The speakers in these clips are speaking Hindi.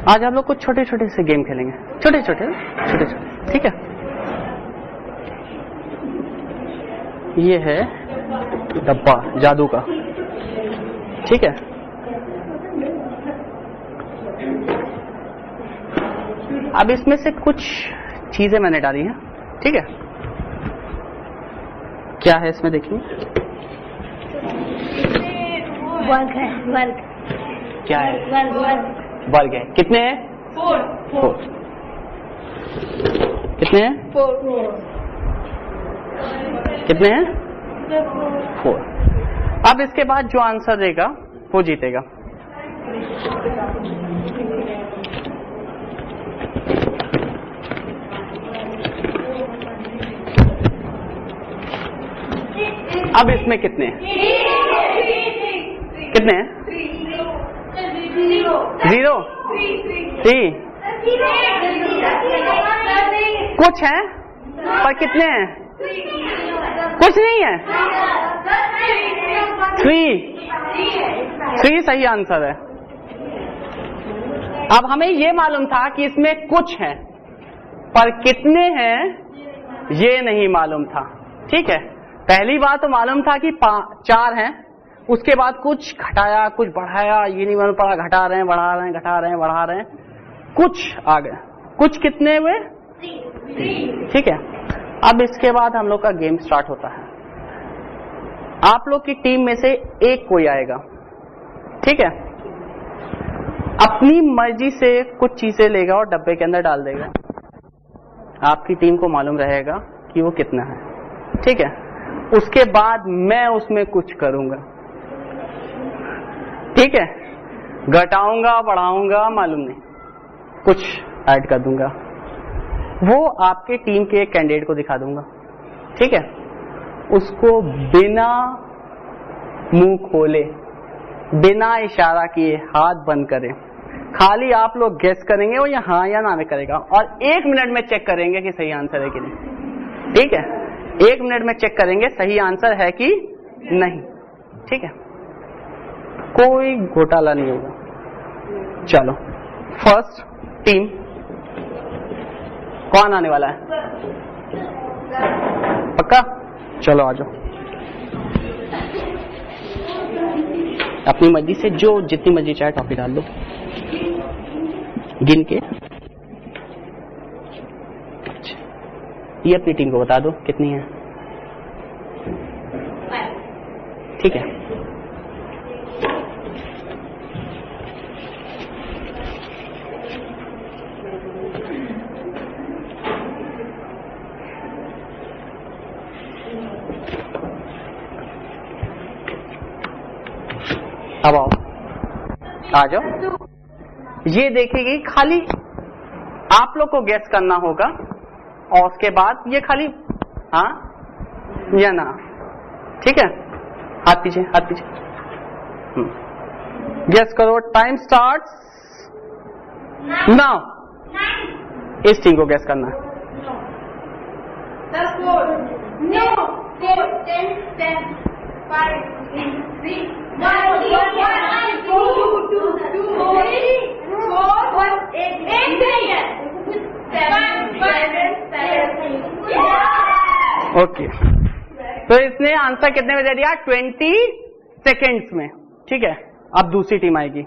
आज हम लोग कुछ छोटे छोटे से गेम खेलेंगे, छोटे छोटे, ठीक है। ये है डब्बा जादू का, ठीक है। अब इसमें से कुछ चीजें मैंने डाली हैं, ठीक है। क्या है इसमें देखिए, वर्ग है, वर्ग क्या है, वर्ग है। कितने हैं? 4। कितने हैं? 4। कितने हैं? 4। अब इसके बाद जो आंसर देगा वो जीतेगा। अब इसमें कितने हैं? कितने हैं? 0, 3। कुछ है पर कितने हैं? कुछ नहीं है। 3 सही आंसर है। अब हमें ये मालूम था कि इसमें कुछ है, पर कितने हैं ये नहीं मालूम था, ठीक है। पहली बात तो मालूम था कि 4 हैं, उसके बाद कुछ घटाया कुछ बढ़ाया, ये नहीं मालूम पड़ा, घटा रहे हैं बढ़ा रहे हैं, घटा रहे हैं बढ़ा रहे हैं, कुछ आ गए। कुछ कितने हुए? 3, ठीक है। अब इसके बाद हम लोग का गेम स्टार्ट होता है। आप लोग की टीम में से एक कोई आएगा, ठीक है, अपनी मर्जी से कुछ चीजें लेगा और डब्बे के अंदर डाल देगा। आपकी टीम को मालूम रहेगा कि वो कितना है, ठीक है। उसके बाद मैं उसमें कुछ करूंगा, ठीक है, घटाऊंगा बढ़ाऊंगा मालूम नहीं, कुछ ऐड कर दूंगा, वो आपके टीम के एक कैंडिडेट को दिखा दूंगा, ठीक है। उसको बिना मुंह खोले, बिना इशारा किए, हाथ बंद करें, खाली आप लोग गेस करेंगे वो या हाँ या ना में करेगा, और 1 मिनट में चेक करेंगे कि सही आंसर है कि नहीं, ठीक है। 1 मिनट में चेक करेंगे सही आंसर है कि नहीं, ठीक है। कोई घोटाला नहीं होगा। चलो, फर्स्ट टीम कौन आने वाला है? पक्का? चलो आ जाओ। अपनी मर्जी से जो जितनी मर्जी चाहे टॉफी डाल दो, गिन के। ये अपनी टीम को बता दो कितनी है, ठीक है। अब आओ, आ जाओ। ये देखेगी, खाली आप लोग को गेस करना होगा, और उसके बाद ये खाली हाँ या ना, ठीक है। हाथ पीछे, हाथ पीछे, गेस करो। Time starts now. इस टीम को गेस करना है। 10, 4, 10, 10, 5, 3, 1, 2, 3, 4, 8 नहीं है, 7, 7। ओके, तो इसने आंसर कितने में दे दिया? 20 सेकेंड्स में, ठीक है। अब दूसरी टीम आएगी।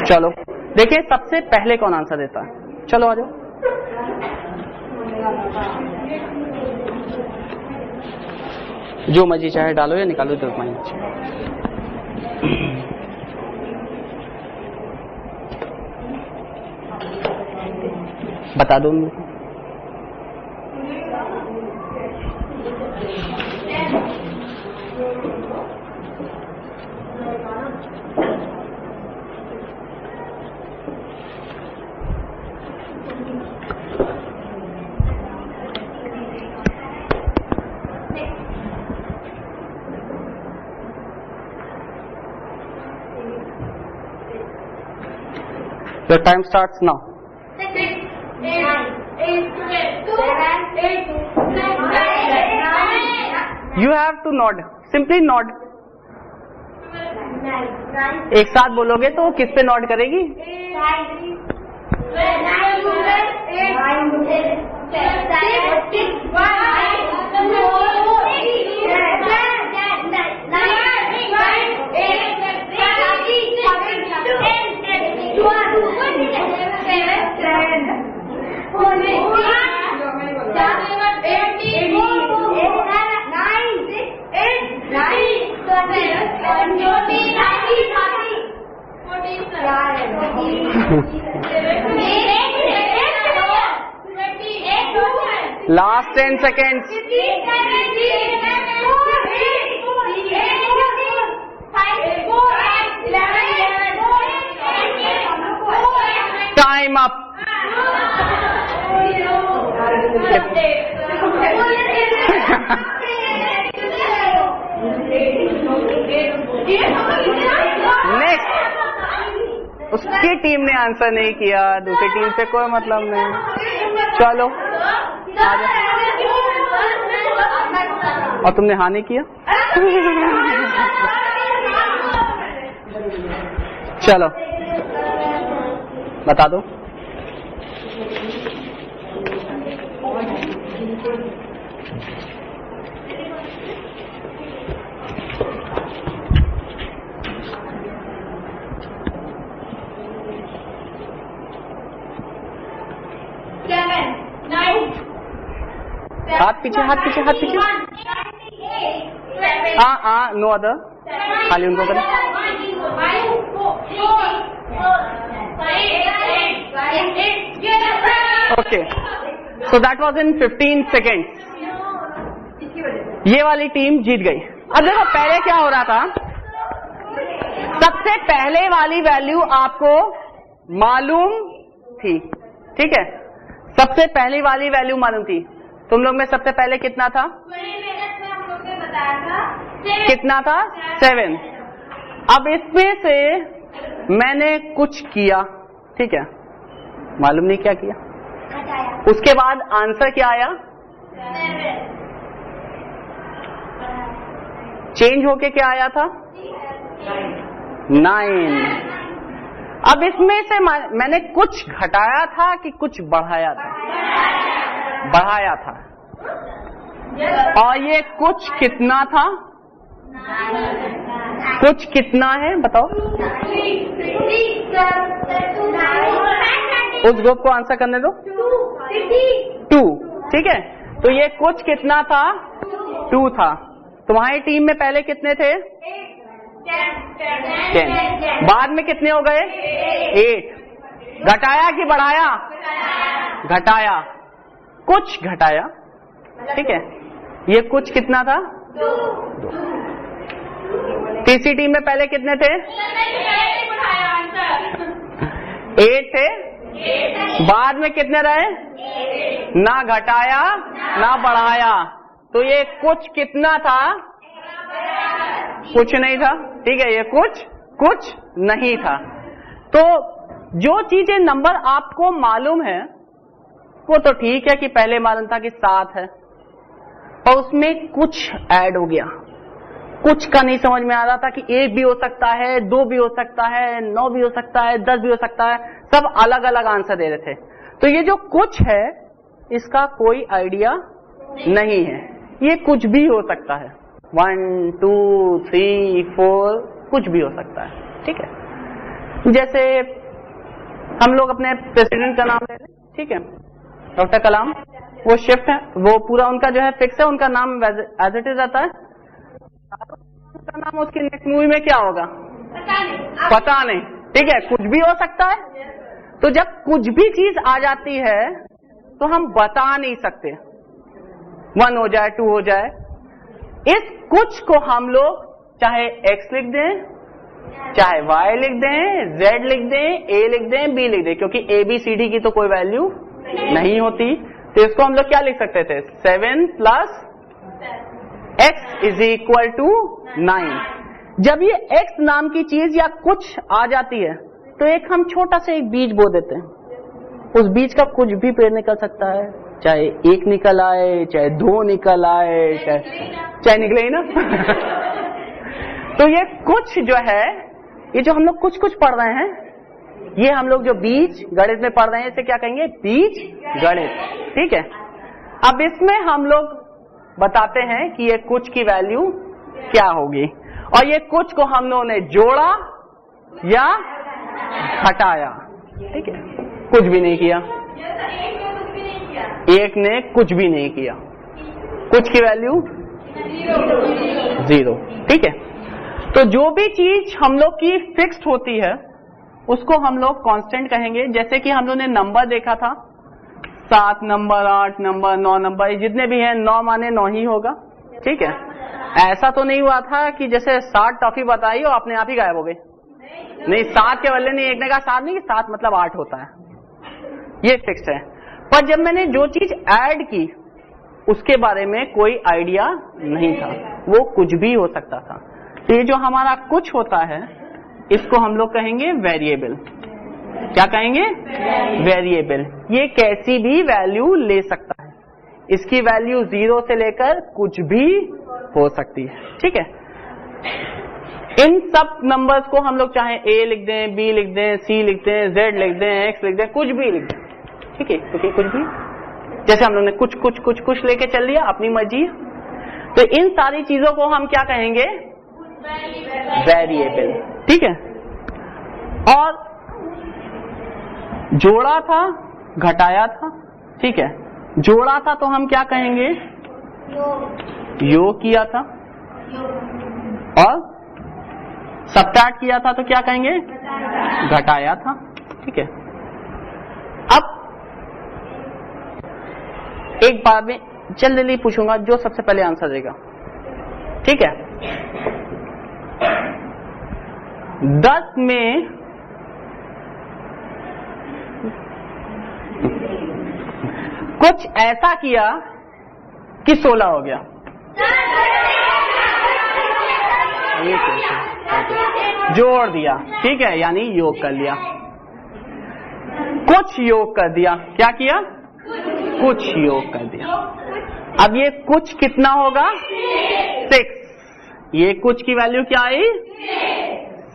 चलो देखिए सबसे पहले कौन आंसर देता है। चलो आ जाओ। जो मर्जी चाहे डालो या निकालो, तो बता दो मुझे। Your time starts now. 6, 8, 7, 8, 9, You have to nod. Simply nod. 12, एक साथ बोलोगे तो किस पे नोट करेगी? Last 10 seconds. Time up. Next, उसकी टीम ने आंसर नहीं किया, दूसरी टीम से कोई मतलब नहीं। चलो आजा। और तुमने हाँ नहीं किया? चलो बता दो। हाथ पीछे, हाथ पीछे, हाथ पीछे। नो अदर, खाली उनको करें। Okay, so that was in 15 seconds। ये वाली टीम जीत गई। अब देखो पहले क्या हो रहा था, सबसे पहले वाली वैल्यू आपको मालूम थी, ठीक है, सबसे पहली वाली वैल्यू मालूम थी। तुम लोग में सबसे पहले कितना था? कितना था? 7। अब इसमें से मैंने कुछ किया, ठीक है, मालूम नहीं क्या किया। उसके बाद आंसर क्या आया? चेंज होके क्या आया था? 9। अब इसमें से मैंने कुछ घटाया था कि कुछ बढ़ाया था? बढ़ाया था। और ये कुछ कितना था? कुछ कितना है बताओ? उस ग्रुप को आंसर करने दो। 2, ठीक है। तो ये कुछ कितना था? 2 था। तुम्हारी टीम में पहले कितने थे? 10। बाद में कितने हो गए? 8। घटाया कि बढ़ाया? घटाया, कुछ घटाया, ठीक है। ये कुछ कितना था? 2। तीसरी टीम में पहले कितने थे? 8 थे। बाद में कितने रहे? ना घटाया ना बढ़ाया। तो ये कुछ कितना था? कुछ नहीं था, ठीक है। ये कुछ नहीं था। तो जो चीजें नंबर आपको मालूम है वो तो ठीक है कि पहले मालूम था कि 7 है, और उसमें कुछ ऐड हो गया। कुछ का नहीं समझ में आ रहा था कि 1 भी हो सकता है, 2 भी हो सकता है, 9 भी हो सकता है, 10 भी हो सकता है, सब अलग अलग आंसर दे रहे थे। तो ये जो कुछ है इसका कोई आइडिया नहीं है, ये कुछ भी हो सकता है। 1, 2, 3, 4 कुछ भी हो सकता है, ठीक है। जैसे हम लोग अपने प्रेसिडेंट का नाम ले लें, ठीक है, डॉक्टर कलाम, वो शिफ्ट है, वो पूरा उनका जो है फिक्स है, उनका नाम एज इट इज रहता है। उसका नाम उसकी नेक्स्ट मूवी में क्या होगा पता नहीं, ठीक है, कुछ भी हो सकता है। तो जब कुछ भी चीज आ जाती है तो हम बता नहीं सकते, 1 हो जाए, 2 हो जाए। इस कुछ को हम लोग चाहे x लिख दें, चाहे y लिख दें, z लिख दें, a लिख दें, b लिख दें, क्योंकि a b c d की तो कोई वैल्यू नहीं होती। तो इसको हम लोग क्या लिख सकते थे? 7 + x = 9। जब ये x नाम की चीज या कुछ आ जाती है तो एक हम छोटा सा एक बीज बो देते हैं, उस बीज का कुछ भी पेड़ निकल सकता है, चाहे 1 निकल आए, चाहे 2 निकल आए, चाहे निकले ही ना। तो ये कुछ जो है, ये जो हम लोग कुछ कुछ पढ़ रहे हैं, ये हम लोग जो बीज गणित में पढ़ रहे हैं, इसे क्या कहेंगे? बीज गणित। ठीक है। अब इसमें हम लोग बताते हैं कि ये कुछ की वैल्यू क्या होगी, और ये कुछ को हम लोगों ने जोड़ा या हटाया। ठीक है, कुछ भी नहीं किया, एक ने कुछ भी नहीं किया, कुछ की वैल्यू 0। ठीक है। तो जो भी चीज हम लोग की फिक्स्ड होती है उसको हम लोग कांस्टेंट कहेंगे। जैसे कि हम लोग ने नंबर देखा था, 7 नंबर, 8 नंबर, 9 नंबर, जितने भी हैं 9 माने 9 ही होगा। ठीक है। ऐसा तो नहीं हुआ था कि जैसे 7 टॉफी बताई और अपने आप ही गायब हो गई। नहीं, 7 के बदले नहीं, एक ने कहा 7 नहीं, 7 मतलब 8 होता है, ये फिक्स है। पर जब मैंने जो चीज ऐड की उसके बारे में कोई आइडिया नहीं था, वो कुछ भी हो सकता था। तो ये जो हमारा कुछ होता है इसको हम लोग कहेंगे वेरिएबल। क्या कहेंगे? वेरिएबल। ये कैसी भी वैल्यू ले सकता है, इसकी वैल्यू 0 से लेकर कुछ भी हो सकती है। ठीक है। इन सब नंबर्स को हम लोग चाहे A लिख दें, B लिख दें, C लिख दें, Z लिख दें, X लिख दें, कुछ भी लिख दें। ठीक है, क्योंकि कुछ भी, जैसे हम लोग ने कुछ कुछ कुछ कुछ लेके चल लिया, अपनी मर्जी। तो इन सारी चीजों को हम क्या कहेंगे? वेरिएबल। ठीक है। और जोड़ा था, घटाया था। ठीक है। जोड़ा था तो हम क्या कहेंगे? योग किया था। और सबट्रैक्ट किया था तो क्या कहेंगे? घटाया था। ठीक है। अब एक बार में जल्दी पूछूंगा, जो सबसे पहले आंसर देगा। ठीक है। 10 में कुछ ऐसा किया कि 16 हो गया। जोड़ दिया। ठीक है, यानी योग कर लिया। कुछ योग कर दिया। क्या किया? कुछ योग कर दिया। अब ये कुछ कितना होगा? 6। ये कुछ की वैल्यू क्या आई?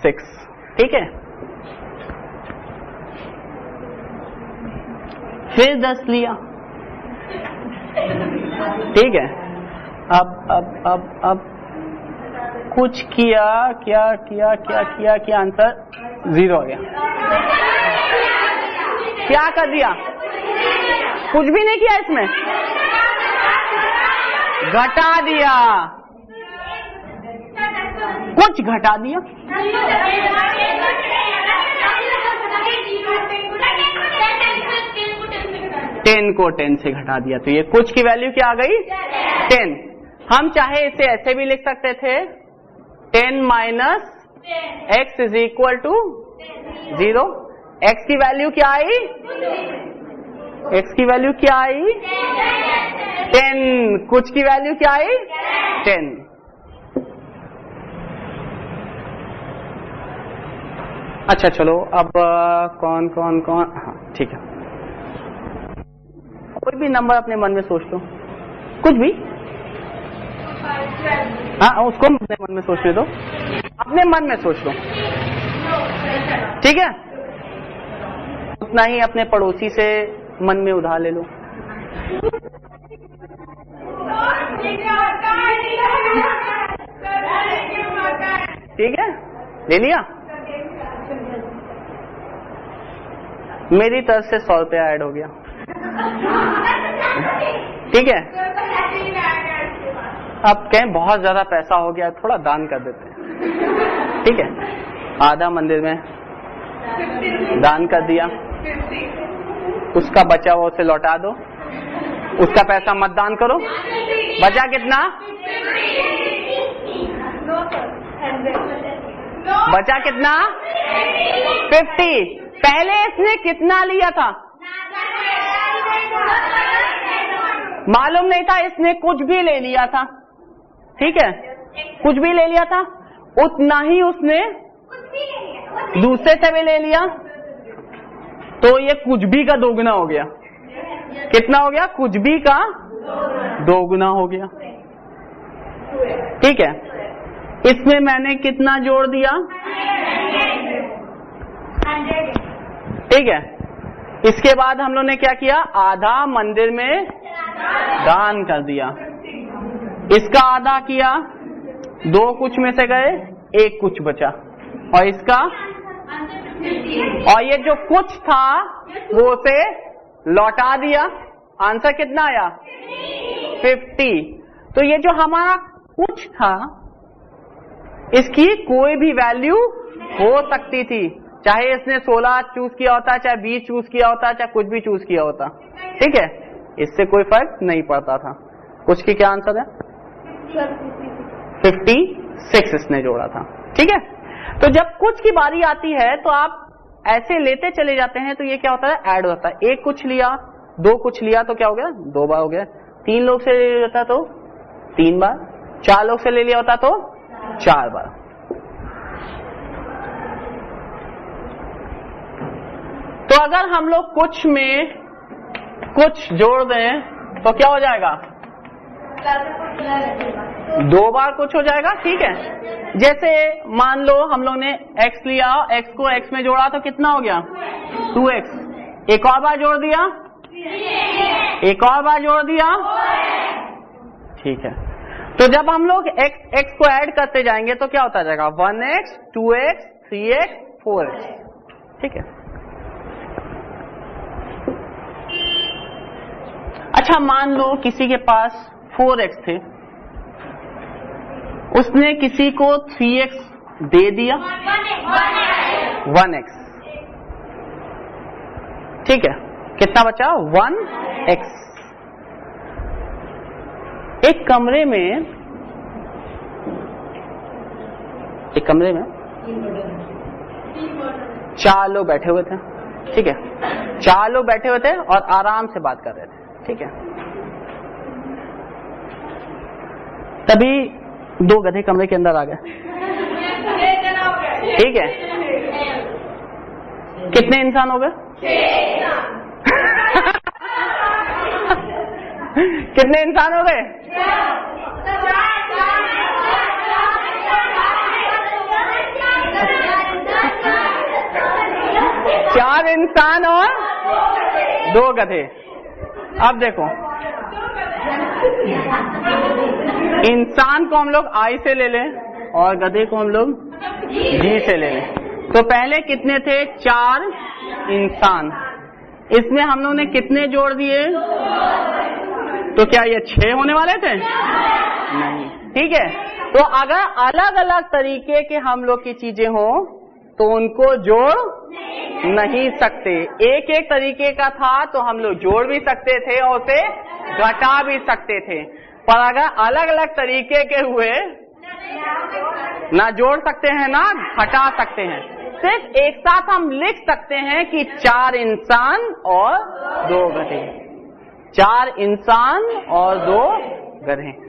6। ठीक है। फिर 10 लिया। ठीक है। अब कुछ किया, क्या आंसर 0 हो गया। क्या कर दिया? कुछ भी नहीं किया, इसमें घटा दिया। कुछ घटा दिया। 10 को 10 से घटा दिया, तो ये कुछ की वैल्यू क्या आ गई? 10। हम चाहे इसे ऐसे भी लिख सकते थे, 10 minus x is equal to 0। x की वैल्यू क्या आई? x की वैल्यू क्या आई? 10। कुछ की वैल्यू क्या आई? 10। अच्छा चलो, अब कौन, हाँ ठीक है, कोई भी नंबर अपने मन में सोच लो, कुछ भी। हाँ, उसको अपने मन में सोच ले दो, अपने मन में सोच लो। ठीक है। उतना ही अपने पड़ोसी से मन में उधार ले लो। ठीक है, ले लिया। मेरी तरफ से 100 रुपया ऐड हो गया। ठीक है। अब कहें बहुत ज्यादा पैसा हो गया, थोड़ा दान कर देते हैं। ठीक है, आधा मंदिर में दान कर दिया, उसका बचा हुआ उसे लौटा दो, उसका पैसा मत दान करो। बचा कितना? बचा कितना? 50। पहले इसने कितना लिया था? मालूम नहीं था, इसने कुछ भी ले लिया था। ठीक है, कुछ भी ले लिया था, उतना ही उसने दूसरे से भी ले लिया, तो ये कुछ भी का दोगुना हो गया। कितना हो गया? कुछ भी का दोगुना हो गया। ठीक है। इसमें मैंने कितना जोड़ दिया? 100. ठीक है। इसके बाद हम लोग ने क्या किया? आधा मंदिर में दान कर दिया। इसका आधा किया, 2 कुछ में से गए, 1 कुछ बचा, और इसका, और ये जो कुछ था वो उसे लौटा दिया। आंसर कितना आया? 50। तो ये जो हमारा कुछ था इसकी कोई भी वैल्यू हो सकती थी, चाहे इसने 16 चूज किया होता, चाहे 20 चूज किया होता, चाहे कुछ भी चूज किया होता। ठीक है, इससे कोई फर्क नहीं पड़ता था। कुछ की क्या आंसर है? 56 इसने जोड़ा था। ठीक है, तो जब कुछ की बारी आती है तो आप ऐसे लेते चले जाते हैं, तो ये क्या होता है? ऐड होता है। 1 कुछ लिया, 2 कुछ लिया तो क्या हो गया? 2 बार हो गया। 3 लोग से ले लिया होता तो 3 बार, 4 लोग से ले लिया होता तो 4 बार। तो अगर हम लोग कुछ में कुछ जोड़ दें तो क्या हो जाएगा? 2 बार कुछ हो जाएगा। ठीक है, जैसे मान लो हम लोग ने x लिया, x को x में जोड़ा तो कितना हो गया? 2x। एक और बार जोड़ दिया, एक और बार जोड़ दिया। ठीक है, तो जब हम लोग x को ऐड करते जाएंगे तो क्या होता जाएगा? 1x, 2x, 3x, 4x। ठीक है, अच्छा मान लो किसी के पास 4x थे, उसने किसी को 3x दे दिया, 1x। ठीक है, कितना बचा? 1x। एक कमरे में 4 लोग बैठे हुए थे। ठीक है, 4 लोग बैठे हुए थे और आराम से बात कर रहे थे। ठीक है, तभी 2 गधे कमरे के अंदर आ गए। ठीक है, कितने इंसान हो गए? कितने इंसान हो गए? 4 इंसान और 2 गधे। अब देखो, इंसान को हम लोग आई से ले लें और गधे को हम लोग जी से ले लें। तो पहले कितने थे? 4 इंसान। इसमें हम लोग ने कितने जोड़ दिए? तो क्या ये 6 होने वाले थे? नहीं। ठीक है, तो अगर अलग अलग तरीके के हम लोग की चीजें हो तो उनको जोड़ नहीं सकते। एक एक तरीके का था तो हम लोग जोड़ भी सकते थे और उसे घटा भी सकते थे, पर अगर अलग अलग तरीके के हुए ना जोड़ सकते हैं ना घटा सकते हैं। सिर्फ एक साथ हम लिख सकते हैं कि 4 इंसान और 2 गधे। 4 इंसान और 2 गधे।